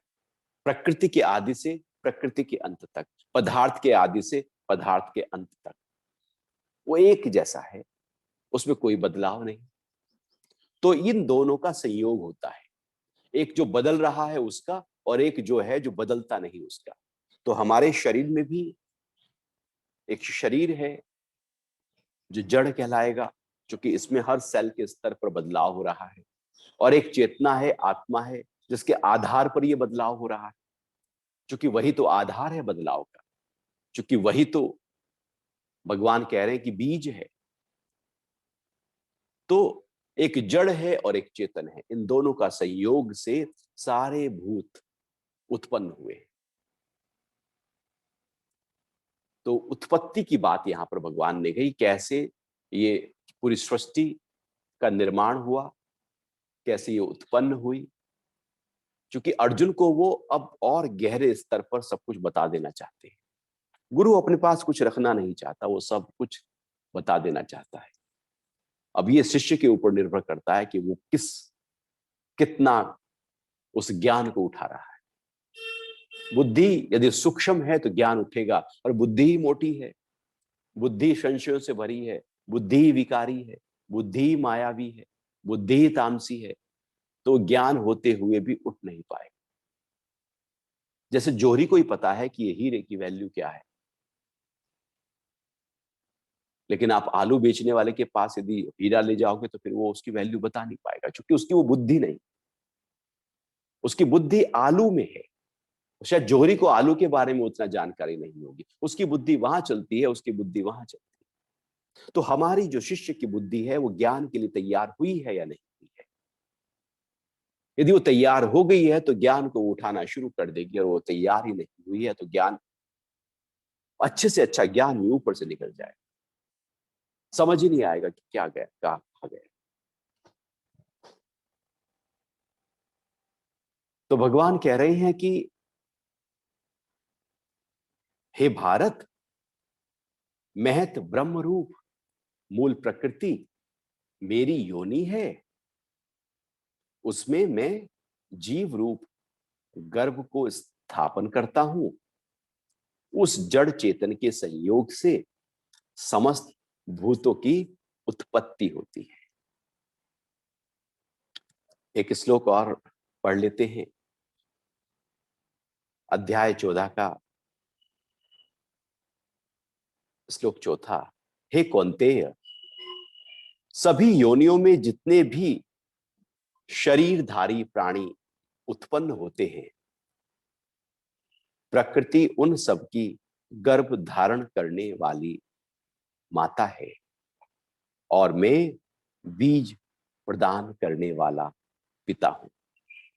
प्रकृति के आदि से प्रकृति के अंत तक, पदार्थ के आदि से पदार्थ के अंत तक वो एक जैसा है, उसमें कोई बदलाव नहीं। तो इन दोनों का संयोग होता है, एक जो बदल रहा है उसका, और एक जो है जो बदलता नहीं उसका। तो हमारे शरीर में भी एक शरीर है जो जड़ कहलाएगा, क्योंकि इसमें हर सेल के स्तर पर बदलाव हो रहा है। और एक चेतना है, आत्मा है, जिसके आधार पर यह बदलाव हो रहा है, क्योंकि वही तो आधार है बदलाव का, क्योंकि वही तो भगवान कह रहे हैं कि बीज है। तो एक जड़ है और एक चेतन है, इन दोनों का संयोग से सारे भूत उत्पन्न हुए। तो उत्पत्ति की बात यहां पर भगवान ने कही, कैसे ये पूरी सृष्टि का निर्माण हुआ, कैसे ये उत्पन्न हुई। क्योंकि अर्जुन को वो अब और गहरे स्तर पर सब कुछ बता देना चाहते हैं। गुरु अपने पास कुछ रखना नहीं चाहता, वो सब कुछ बता देना चाहता है। अब ये शिष्य के ऊपर निर्भर करता है कि वो कितना उस ज्ञान को उठा रहा है। बुद्धि यदि सूक्ष्म है तो ज्ञान उठेगा, और बुद्धि ही मोटी है, बुद्धि संशयों से भरी है, बुद्धि विकारी है, बुद्धि मायावी है, बुद्धि तामसी है, तो ज्ञान होते हुए भी उठ नहीं पाएगा। जैसे जोहरी को ही पता है कि ये हीरे की वैल्यू क्या है, लेकिन आप आलू बेचने वाले के पास यदि हीरा ले जाओगे तो फिर वो उसकी वैल्यू बता नहीं पाएगा, क्योंकि उसकी वो बुद्धि नहीं, उसकी बुद्धि आलू में है। शायद जोहरी को आलू के बारे में उतना जानकारी नहीं होगी, उसकी बुद्धि वहां चलती है, उसकी बुद्धि वहां चलती है। तो हमारी जो शिष्य की बुद्धि है वो ज्ञान के लिए तैयार हुई है या नहीं हुई है। यदि वो तैयार हो गई है तो ज्ञान को उठाना शुरू कर देगी, और वो तैयार ही नहीं हुई है तो ज्ञान, अच्छे से अच्छा ज्ञान भी ऊपर से निकल जाए, समझ ही नहीं आएगा कि क्या गया, कहा गया। तो भगवान कह रहे हैं कि हे भारत, महत ब्रह्म रूप मूल प्रकृति मेरी योनि है, उसमें मैं जीव रूप गर्भ को स्थापन करता हूं। उस जड़ चेतन के संयोग से समस्त भूतों की उत्पत्ति होती है। एक श्लोक और पढ़ लेते हैं, अध्याय 14 का श्लोक 4। हे कौन्तेय, सभी योनियों में जितने भी शरीरधारी प्राणी उत्पन्न होते हैं, प्रकृति उन सब की गर्भ धारण करने वाली माता है, और मैं बीज प्रदान करने वाला पिता हूं।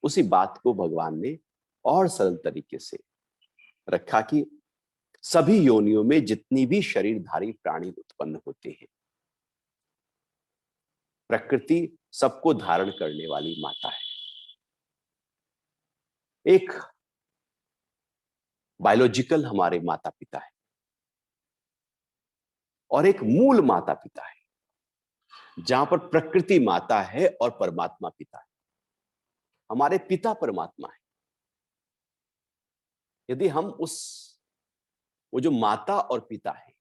उसी बात को भगवान ने और सरल तरीके से रखा कि सभी योनियों में जितनी भी शरीरधारी प्राणी उत्पन्न होते हैं, प्रकृति सबको धारण करने वाली माता है। एक बायोलॉजिकल हमारे माता पिता है, और एक मूल माता पिता है, जहां पर प्रकृति माता है और परमात्मा पिता है। हमारे पिता परमात्मा है। यदि हम वो जो माता और पिता है,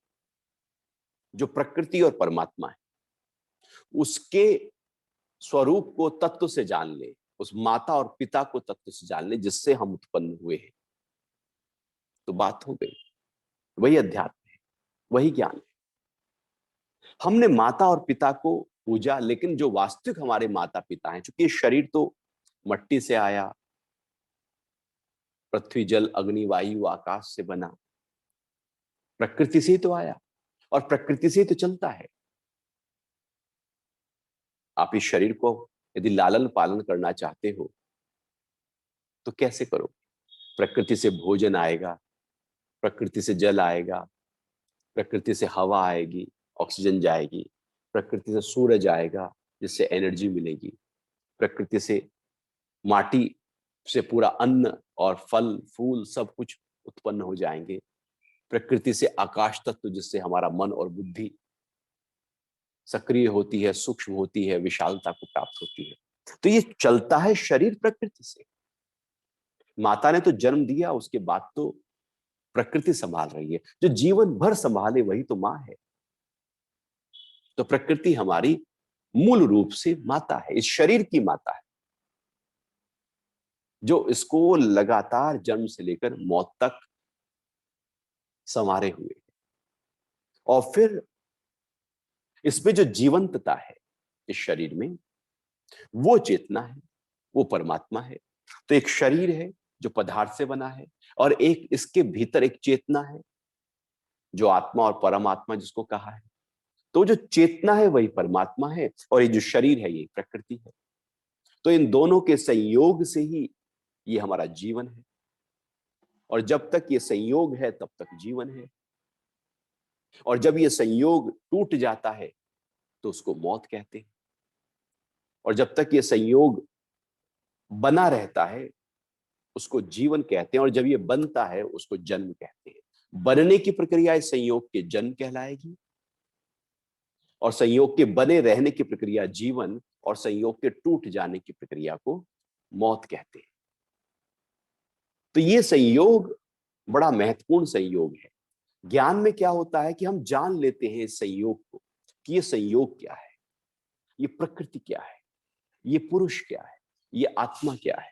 जो प्रकृति और परमात्मा है, उसके स्वरूप को तत्व से जान ले, उस माता और पिता को तत्व से जान ले जिससे हम उत्पन्न हुए हैं, तो बात हो गई। वही अध्यात्म है, वही ज्ञान है। हमने माता और पिता को पूजा, लेकिन जो वास्तविक हमारे माता पिता हैं, चूंकि शरीर तो मट्टी से आया, पृथ्वी जल अग्नि वायु आकाश से बना, प्रकृति से ही तो आया और प्रकृति से ही तो चलता है। आप इस शरीर को यदि लालन पालन करना चाहते हो तो कैसे करो? प्रकृति से भोजन आएगा, प्रकृति से जल आएगा, प्रकृति से हवा आएगी, ऑक्सीजन जाएगी, प्रकृति से सूरज आएगा जिससे एनर्जी मिलेगी, प्रकृति से माटी से पूरा अन्न और फल फूल सब कुछ उत्पन्न हो जाएंगे, प्रकृति से आकाश तत्व जिससे हमारा मन और बुद्धि सक्रिय होती है, सूक्ष्म होती है, विशालता को प्राप्त होती है। तो ये चलता है शरीर प्रकृति से। माता ने तो जन्म दिया, उसके बाद तो प्रकृति संभाल रही है। जो जीवन भर संभाले वही तो मां है। तो प्रकृति हमारी मूल रूप से माता है, इस शरीर की माता है, जो इसको लगातार जन्म से लेकर मौत तक संवारे हुए है। और फिर इसमें जो जीवंतता है इस शरीर में, वो चेतना है, वो परमात्मा है। तो एक शरीर है जो पदार्थ से बना है, और एक इसके भीतर एक चेतना है जो आत्मा और परमात्मा जिसको कहा है। तो जो चेतना है वही परमात्मा है, और ये जो शरीर है ये प्रकृति है। तो इन दोनों के संयोग से ही ये हमारा जीवन है, और जब तक ये संयोग है तब तक जीवन है, और जब ये संयोग टूट जाता है तो उसको मौत कहते हैं। और जब तक ये संयोग बना रहता है उसको जीवन कहते हैं, और जब ये बनता है उसको जन्म कहते हैं। बनने की प्रक्रिया इस संयोग के जन्म कहलाएगी, और संयोग के बने रहने की प्रक्रिया जीवन, और संयोग के टूट जाने की प्रक्रिया को मौत कहते हैं। तो ये संयोग बड़ा महत्वपूर्ण संयोग है। ज्ञान में क्या होता है कि हम जान लेते हैं इस संयोग को, कि ये संयोग क्या है, ये प्रकृति क्या है, ये पुरुष क्या है, ये आत्मा क्या है,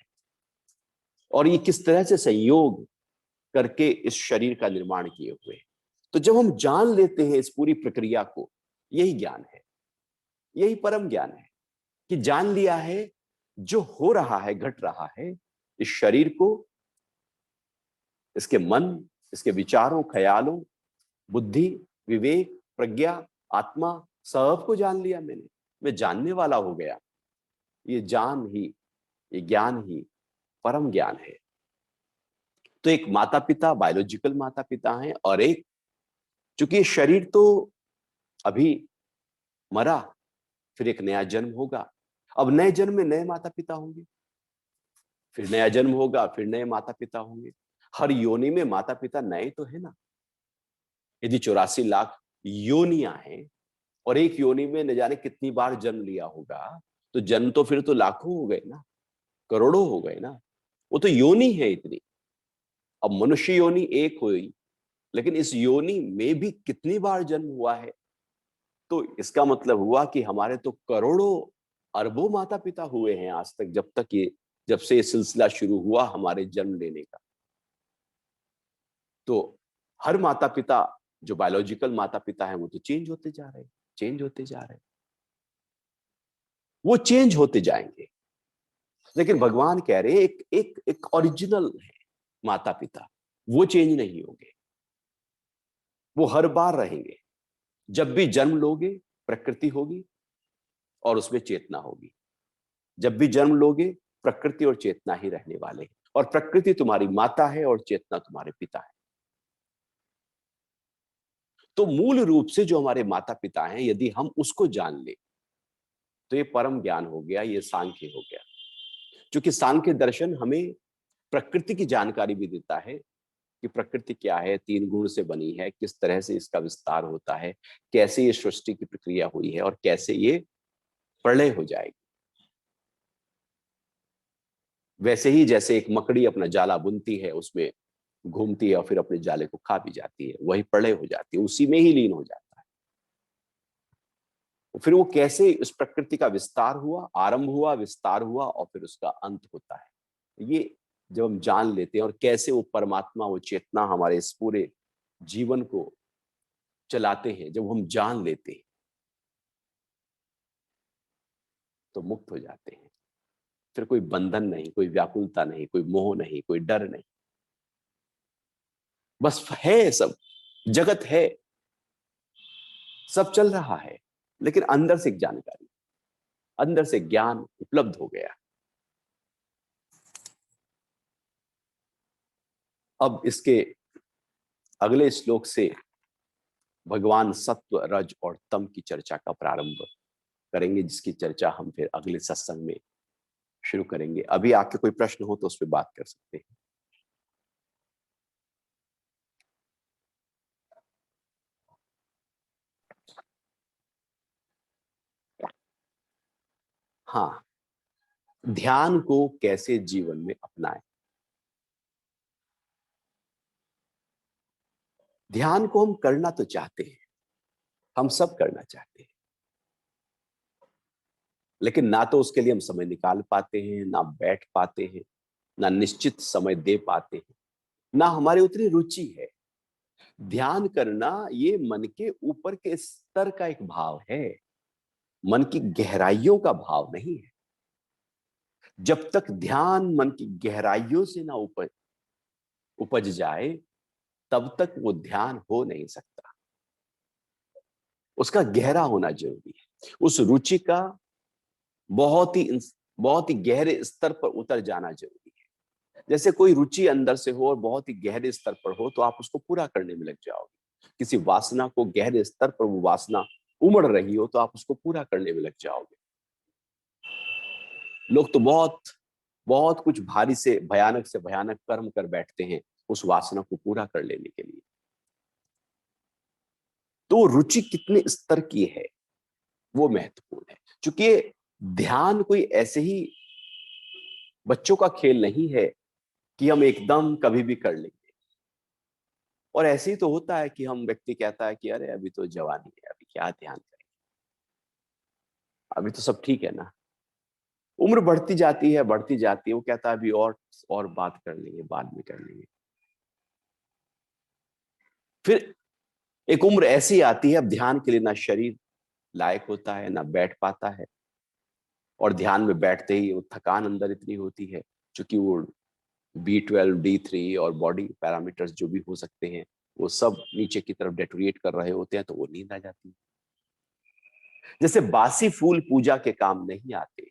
और ये किस तरह से संयोग करके इस शरीर का निर्माण किए हुए। तो जब हम जान लेते हैं इस पूरी प्रक्रिया को, यही ज्ञान है, यही परम ज्ञान है, कि जान लिया है जो हो रहा है, घट रहा है, इस शरीर को, इसके मन, इसके विचारों, ख्यालों, बुद्धि, विवेक, प्रज्ञा, आत्मा, सब को जान लिया मैंने। मैं जानने वाला हो गया। ये जान ही, ये ज्ञान ही परम ज्ञान है। तो एक माता पिता, बायोलॉजिकल माता पिता हैं, और एक, चूंकि शरीर तो अभी मरा, फिर एक नया जन्म होगा। अब नए जन्म में नए माता पिता होंगे, फिर नया जन्म होगा, फिर नए माता पिता होंगे। हर योनि में माता पिता नए तो है ना। यदि 84 लाख योनियां हैं और एक योनि में न जाने कितनी बार जन्म लिया होगा, तो जन्म तो फिर तो लाखों हो गए ना, करोड़ों हो गए ना। वो तो योनि है इतनी। अब मनुष्य योनि एक हुई, लेकिन इस योनि में भी कितनी बार जन्म हुआ है, तो इसका मतलब हुआ कि हमारे तो करोड़ों अरबों माता पिता हुए हैं आज तक, जब से ये सिलसिला शुरू हुआ हमारे जन्म लेने का। तो हर माता पिता, जो बायोलॉजिकल माता पिता है, वो तो चेंज होते जा रहे हैं, चेंज होते जा रहे हैं, वो चेंज होते जाएंगे। लेकिन भगवान कह रहे हैं एक एक एक ओरिजिनल है माता पिता, वो चेंज नहीं होंगे, वो हर बार रहेंगे। जब भी जन्म लोगे प्रकृति होगी और उसमें चेतना होगी। जब भी जन्म लोगे प्रकृति और चेतना ही रहने वाले हैं, और प्रकृति तुम्हारी माता है और चेतना तुम्हारे पिता है। तो मूल रूप से जो हमारे माता पिता हैं, यदि हम उसको जान ले तो ये परम ज्ञान हो गया, ये सांख्य हो गया। क्योंकि सांख्य दर्शन हमें प्रकृति की जानकारी भी देता है कि प्रकृति क्या है, 3 गुण से बनी है, किस तरह से इसका विस्तार होता है, कैसे ये सृष्टि की प्रक्रिया हुई है, और कैसे ये प्रलय हो जाएगी। वैसे ही जैसे एक मकड़ी अपना जाला बुनती है, उसमें घूमती है और फिर अपने जाले को खा भी जाती है, वही प्रलय हो जाती है, उसी में ही लीन हो जाता है। फिर वो कैसे उस प्रकृति का विस्तार हुआ, आरंभ हुआ, विस्तार हुआ और फिर उसका अंत होता है, ये जब हम जान लेते हैं, और कैसे वो परमात्मा, वो चेतना हमारे इस पूरे जीवन को चलाते हैं, जब हम जान लेते हैं तो मुक्त हो जाते हैं। फिर कोई बंधन नहीं, कोई व्याकुलता नहीं, कोई मोह नहीं, कोई डर नहीं, बस है, सब जगत है, सब चल रहा है, लेकिन अंदर से एक जानकारी, अंदर से ज्ञान उपलब्ध हो गया। अब इसके अगले श्लोक से भगवान सत्व, रज और तम की चर्चा का प्रारंभ करेंगे, जिसकी चर्चा हम फिर अगले सत्संग में शुरू करेंगे। अभी आपके कोई प्रश्न हो तो उस पर बात कर सकते हैं। हाँ, ध्यान को कैसे जीवन में अपनाएं। ध्यान को हम करना तो चाहते हैं, हम सब करना चाहते हैं, लेकिन ना तो उसके लिए हम समय निकाल पाते हैं, ना बैठ पाते हैं, ना निश्चित समय दे पाते हैं, ना हमारी उतनी रुचि है। ध्यान करना ये मन के ऊपर के स्तर का एक भाव है, मन की गहराइयों का भाव नहीं है। जब तक ध्यान मन की गहराइयों से ना उपज जाए, तब तक वो ध्यान हो नहीं सकता। उसका गहरा होना जरूरी है, उस रुचि का बहुत ही गहरे स्तर पर उतर जाना जरूरी है। जैसे कोई रुचि अंदर से हो और बहुत ही गहरे स्तर पर हो, तो आप उसको पूरा करने में लग जाओगे। किसी वासना को गहरे स्तर पर वो वासना उमड़ रही हो, तो आप उसको पूरा करने में लग जाओगे। लोग तो बहुत बहुत कुछ भारी से भयानक कर्म कर बैठते हैं उस वासना को पूरा कर लेने के लिए। तो रुचि कितने स्तर की है वो महत्वपूर्ण है। क्योंकि ध्यान कोई ऐसे ही बच्चों का खेल नहीं है कि हम एकदम कभी भी कर लेंगे। और ऐसे ही तो होता है कि हम व्यक्ति कहता है कि अरे अभी तो जवानी है, अभी क्या ध्यान करें, अभी तो सब ठीक है ना। उम्र बढ़ती जाती है, बढ़ती जाती है, वो कहता है अभी और बात कर लेंगे, बाद में कर लेंगे। फिर एक उम्र ऐसी आती है, अब ध्यान के लिए ना शरीर लायक होता है, ना बैठ पाता है। और ध्यान में बैठते ही वो थकान अंदर इतनी होती है, क्योंकि वो B12, D3 और बॉडी पैरामीटर्स जो भी हो सकते हैं, वो सब नीचे की तरफ डेटोरिएट कर रहे होते हैं, तो वो नींद आ जाती है। जैसे बासी फूल पूजा के काम नहीं आते,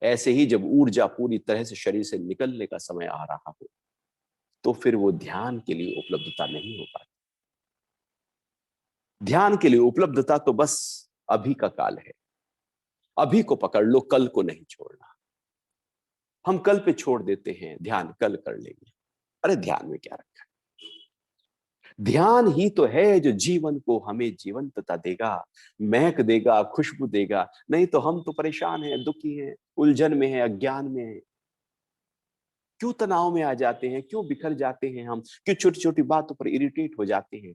ऐसे ही जब ऊर्जा पूरी तरह से शरीर से निकलने का समय आ रहा हो, तो फिर वो ध्यान के लिए उपलब्धता नहीं हो पाती। ध्यान के लिए उपलब्धता तो बस अभी का काल है। अभी को पकड़ लो, कल को नहीं छोड़ना। हम कल पे छोड़ देते हैं, ध्यान कल कर लेंगे। अरे ध्यान में क्या रखा है? ध्यान ही तो है जो जीवन को हमें जीवंतता देगा, महक देगा, खुशबू देगा। नहीं तो हम तो परेशान हैं, दुखी हैं, उलझन में हैं, अज्ञान में हैं। क्यों तनाव में आ जाते हैं, क्यों बिखर जाते हैं हम, क्यों छोटी छोटी बातों पर इरिटेट हो जाते हैं,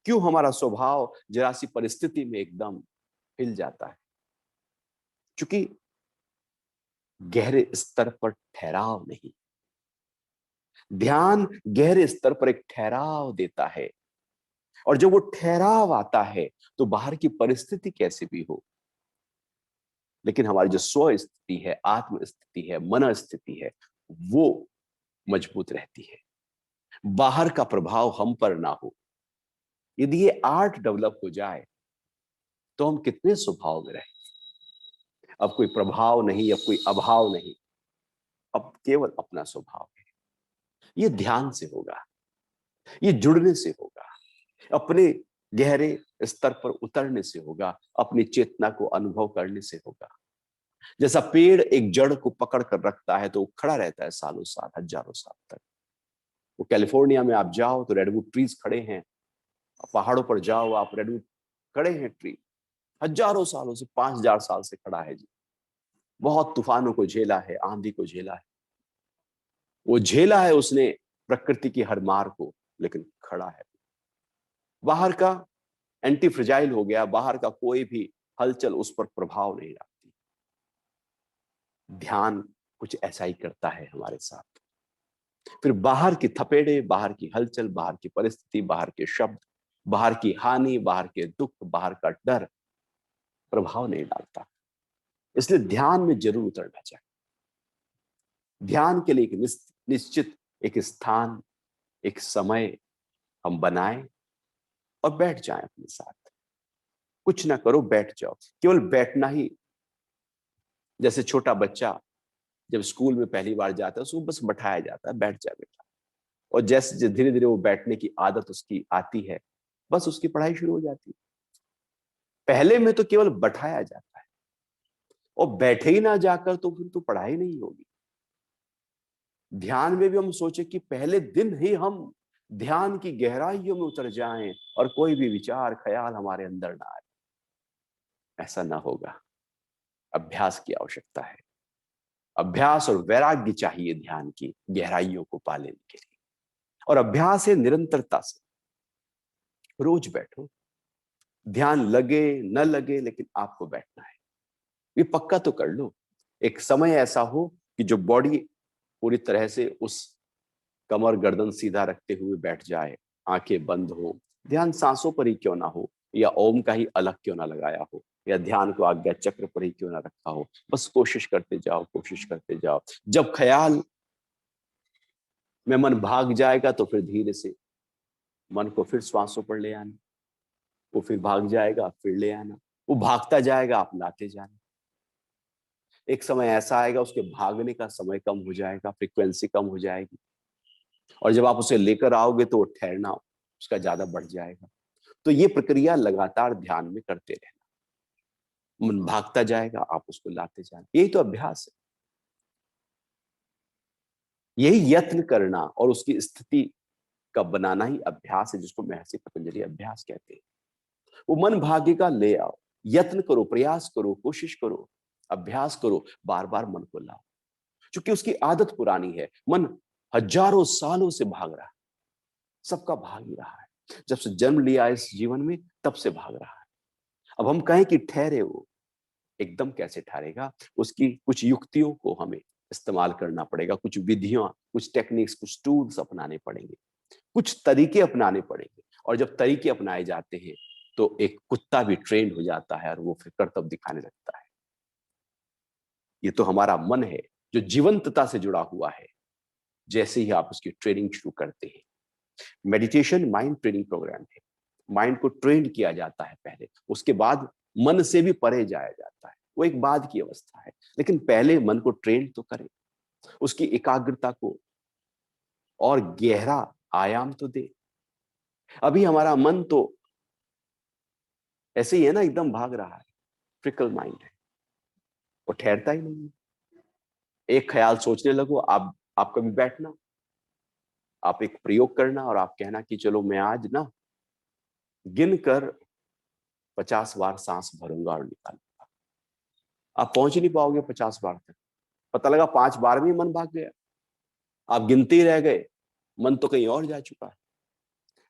क्यों हमारा स्वभाव जरा सी परिस्थिति में एकदम हिल जाता है? क्योंकि गहरे स्तर पर ठहराव नहीं। ध्यान गहरे स्तर पर एक ठहराव देता है, और जब वो ठहराव आता है, तो बाहर की परिस्थिति कैसे भी हो, लेकिन हमारी जो स्व स्थिति है, आत्म स्थिति है, मन स्थिति है, वो मजबूत रहती है। बाहर का प्रभाव हम पर ना हो। यदि ये आर्ट डेवलप हो जाए, तो हम कितने स्वभाव में रहे। अब कोई प्रभाव नहीं, अब कोई अभाव नहीं, अब केवल अपना स्वभाव है। ये ध्यान से होगा, ये जुड़ने से होगा, अपने गहरे स्तर पर उतरने से होगा, अपनी चेतना को अनुभव करने से होगा। जैसा पेड़ एक जड़ को पकड़ कर रखता है, तो वो खड़ा रहता है सालों साल, हजारों साल तक। वो कैलिफोर्निया में आप जाओ तो रेडवुड ट्रीज खड़े हैं, पहाड़ों पर जाओ आप, रेडवुड खड़े हैं ट्री, हजारों सालों से, 5000 साल से खड़ा है जी। बहुत तूफानों को झेला है, आंधी को झेला है, वो झेला है उसने प्रकृति की हर मार को, लेकिन खड़ा है। बाहर का एंटी फ्रेजाइल हो गया, बाहर का कोई भी हलचल उस पर प्रभाव नहीं डालती। ध्यान कुछ ऐसा ही करता है हमारे साथ। फिर बाहर की थपेड़े, बाहर की हलचल, बाहर की परिस्थिति, बाहर के शब्द, बाहर की हानि, बाहर के दुख, बाहर का डर प्रभाव नहीं डालता। इसलिए ध्यान में जरूर उतरना चाहिए। ध्यान के लिए एक निश्चित एक स्थान, एक समय हम बनाएं और बैठ जाएं अपने साथ। कुछ ना करो, बैठ जाओ। केवल बैठना ही, जैसे छोटा बच्चा जब स्कूल में पहली बार जाता है उसको बस बैठाया जाता है, बैठ जा बेटा। और जैसे धीरे धीरे वो बैठने की आदत उसकी आती है, बस उसकी पढ़ाई शुरू हो जाती है। पहले में तो केवल बैठाया जाता है, और बैठे ही ना जाकर तो फिर तो पढ़ाई नहीं होगी। ध्यान में भी हम सोचे कि पहले दिन ही हम ध्यान की गहराइयों में उतर जाएं और कोई भी विचार ख्याल हमारे अंदर ना आए, ऐसा ना होगा। अभ्यास की आवश्यकता है। अभ्यास और वैराग्य चाहिए ध्यान की गहराइयों को पा लेने के लिए। और अभ्यास है निरंतरता से। रोज बैठो, ध्यान लगे न लगे, लेकिन आपको बैठना है। ये पक्का तो कर लो। एक समय ऐसा हो कि जो बॉडी पूरी तरह से उस कमर गर्दन सीधा रखते हुए बैठ जाए, आंखें बंद हो, ध्यान सांसों पर ही क्यों ना हो, या ओम का ही अलग क्यों ना लगाया हो, या ध्यान को आज्ञा चक्र पर ही क्यों ना रखा हो, बस कोशिश करते जाओ, कोशिश करते जाओ। जब ख्याल में मन भाग जाएगा तो फिर धीरे से मन को फिर श्वासों पर ले आना। वो फिर भाग जाएगा, फिर ले आना। वो भागता जाएगा, आप लाते जाना। एक समय ऐसा आएगा उसके भागने का समय कम हो जाएगा, फ्रीक्वेंसी कम हो जाएगी, और जब आप उसे लेकर आओगे तो वो ठहरना उसका ज्यादा बढ़ जाएगा। तो ये प्रक्रिया लगातार ध्यान में करते रहना। मन भागता जाएगा, आप उसको लाते जाना। यही तो अभ्यास है। यही यत्न करना और उसकी स्थिति का बनाना ही अभ्यास है, जिसको महर्षि पतंजलि अभ्यास कहते हैं। वो मन भागेगा, ले आओ। यत्न करो, प्रयास करो, कोशिश करो, अभ्यास करो, बार बार मन को लाओ। क्योंकि उसकी आदत पुरानी है। मन हजारों सालों से भाग रहा है, सबका भाग ही रहा है। जब से जन्म लिया इस जीवन में, तब से भाग रहा है। अब हम कहें कि ठहरे, वो एकदम कैसे ठहरेगा? उसकी कुछ युक्तियों को हमें इस्तेमाल करना पड़ेगा, कुछ विधियां, कुछ टेक्निक्स, कुछ टूल्स अपनाने पड़ेंगे, कुछ तरीके अपनाने पड़ेंगे। और जब तरीके अपनाए जाते हैं तो एक कुत्ता भी ट्रेंड हो जाता है और वो फिर करतब दिखाने लगता है। ये तो हमारा मन है जो जीवंतता से जुड़ा हुआ है। जैसे ही आप उसकी ट्रेनिंग शुरू करते हैं, मेडिटेशन माइंड ट्रेनिंग प्रोग्राम है। माइंड को ट्रेन किया जाता है पहले, उसके बाद मन से भी परे जाया जाता है। वो एक बाद की अवस्था है, लेकिन पहले मन को ट्रेन तो करें, उसकी एकाग्रता को और गहरा आयाम तो दे। अभी हमारा मन तो ऐसे ही है ना, एकदम भाग रहा है, ट्रिकल माइंड है, वो ठहरता ही नहीं है। एक ख्याल सोचने लगो, आप कभी बैठना, आप एक प्रयोग करना और आप कहना कि चलो मैं आज ना गिन कर 50 बार सांस भरूंगा और निकालूंगा। आप पहुंच ही नहीं पाओगे 50 बार तक। पता लगा 5 बार में मन भाग गया, आप गिनते ही रह गए, मन तो कहीं और जा चुका है।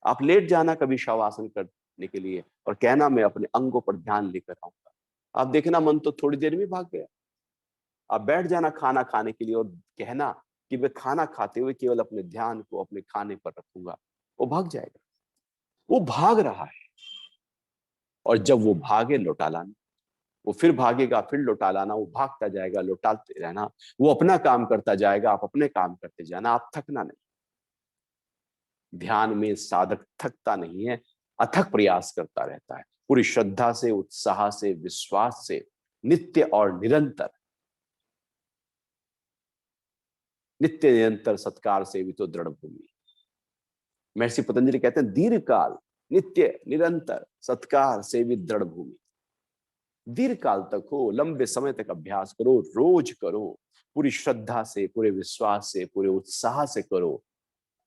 आप लेट जाना कभी शवासन करने के लिए और कहना मैं अपने अंगों पर ध्यान लेकर आऊंगा। आप देखना मन तो थोड़ी देर में भाग गया। आप बैठ जाना खाना खाने के लिए और कहना कि मैं खाना खाते हुए केवल अपने ध्यान को अपने खाने पर रखूंगा, वो भाग जाएगा। वो भाग रहा है, और जब वो भागे लौटा लाना। वो फिर भागेगा, फिर लौटा लाना, वो भागता जाएगा, लौटाते रहना। वो अपना काम करता जाएगा, आप अपने काम करते जाना, आप थकना नहीं। ध्यान में साधक थकता नहीं है, अथक प्रयास करता रहता है, पूरी श्रद्धा से, उत्साह से, विश्वास से, नित्य और निरंतर। नित्य निरंतर सत्कार से भी तो दृढ़ भूमि। महर्षि पतंजलि कहते हैं दीर्घ काल नित्य निरंतर सत्कार से भी दृढ़ भूमि। दीर्घ काल तक हो, लंबे समय तक अभ्यास करो, रोज करो, पूरी श्रद्धा से, पूरे विश्वास से, पूरे उत्साह से करो।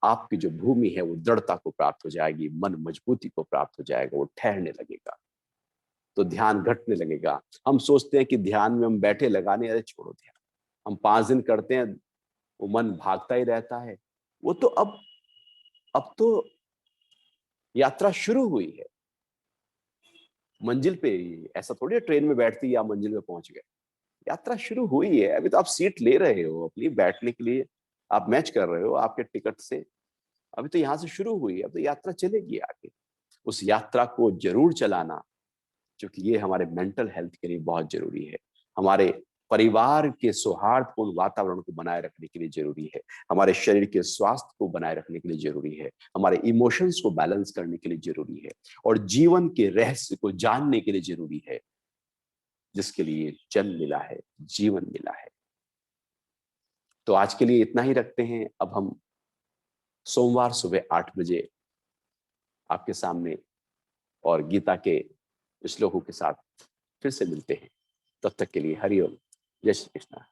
आपकी जो भूमि है वो दृढ़ता को प्राप्त हो जाएगी, मन मजबूती को प्राप्त हो जाएगा, वो ठहरने लगेगा, तो ध्यान घटने लगेगा। हम सोचते हैं कि ध्यान में हम बैठे लगाने, अरे छोड़ो ध्यान, हम 5 दिन करते हैं, वो मन भागता ही रहता है। वो तो अब तो यात्रा शुरू हुई है, मंजिल पे ही। ऐसा थोड़ी है ट्रेन में बैठती ही आप मंजिल पे पहुंच गए। यात्रा शुरू हुई है, अभी तो आप सीट ले रहे हो अपनी बैठने के लिए, आप मैच कर रहे हो आपके टिकट से। अभी तो यहाँ से शुरू हुई है, अब तो यात्रा चलेगी आगे। उस यात्रा को जरूर चलाना, क्योंकि ये हमारे मेंटल हेल्थ के लिए बहुत जरूरी है, हमारे परिवार के सौहार्दपूर्ण वातावरण को बनाए रखने के लिए जरूरी है, हमारे शरीर के स्वास्थ्य को बनाए रखने के लिए जरूरी है, हमारे इमोशंस को बैलेंस करने के लिए जरूरी है, और जीवन के रहस्य को जानने के लिए जरूरी है, जिसके लिए जन्म मिला है, जीवन मिला है। तो आज के लिए इतना ही रखते हैं। अब हम सोमवार सुबह 8 बजे आपके सामने और गीता के श्लोकों के साथ फिर से मिलते हैं। तब तक के लिए हरि ओम, जय श्री कृष्ण।